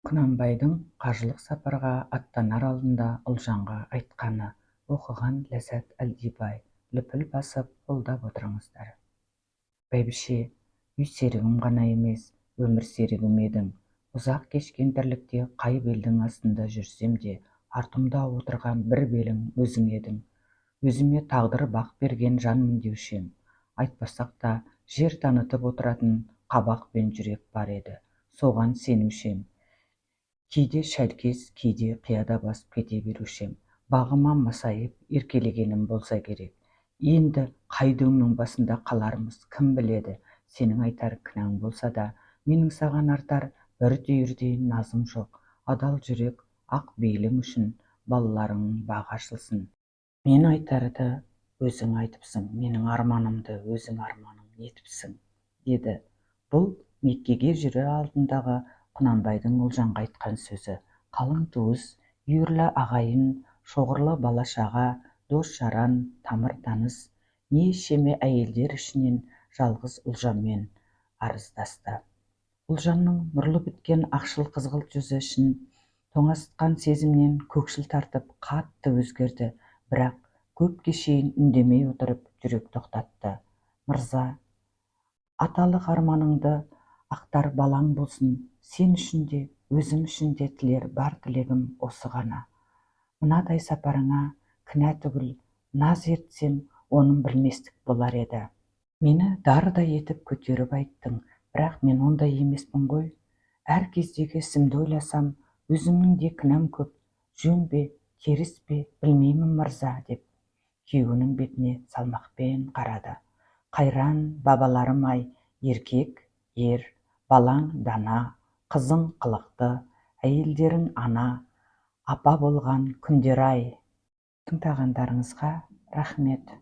Құнанбайдың қажылық сапарға аттанар алдында Ұлжанға айтқаны. Оқыған Ләззат Әлдибай. Лүпіл басып қолдап отырыңыздар. Бәйбіше, үй серігім ғана емес, өмір серігім едің. Ұзақ кешкен тірлікте қай белдің астында жүрсем де, артымда отырған бір белің өзің едің. Өзіме тағдыр бақ берген жанмын деушем. Айтпасақ та, жер танытып отыратын қабақ пен жүрек бар еді. Соған сенушем. Кейде шәлкес, кейде қияда басып кете берушем. Бағыма масайып, еркелегенім болса керек. Енді қай дөңнің басында қалармыз, кім біледі. Сенің айтар кінәң болса да, менің саған артар бір түйірдей назым жоқ. Адал жүрек, ақ бейлің үшін балаларың бағы ашылсын. Мен айтарды өзің айтыпсың, менің арманымды өзің арманым етіпсің, деді. Бұл Меккеге жүрер алдындағы Құнанбайдың Ұлжанға айтқан сөзі. Қалың туыс, үйірлі ағайын, шоғырлы бала-шаға, дос-жаран, тамыр-таныс, не шеме әйелдер ішінен жалғыз Ұлжанмен арыздасты. Ұлжанның нұрлы біткен ақшыл қызғылт жүзі ішін тоңасытқан сезімнен көкшіл тартып қатты өзгерді, бірақ көп кешейін үндемей отырып жүрек тоқтатты. Мырза, аталық арманыңды ақтар балаң болсын, сен үшін де, өзім үшін де тілер бар тілегім осы ғана. Мынадай сапарыңа кінә түгіл, наз етсем, оның білместік болар еді. Мені дардай етіп көтеріп айттың, бірақ мен ондай емеспін ғой. Әр кездегі ісімді ойласам, өзімнің де кінәм көп. Жөн бе, теріс пе, білмеймін мырза, деп күйеуінің бетіне салмақпен қарады. Қайран бабаларым-ай, еркек ер, балаң дана, қызың қылықты, әйелдерің ана, апа болған күндер-ай. Тыңдағандарыңызға рахмет.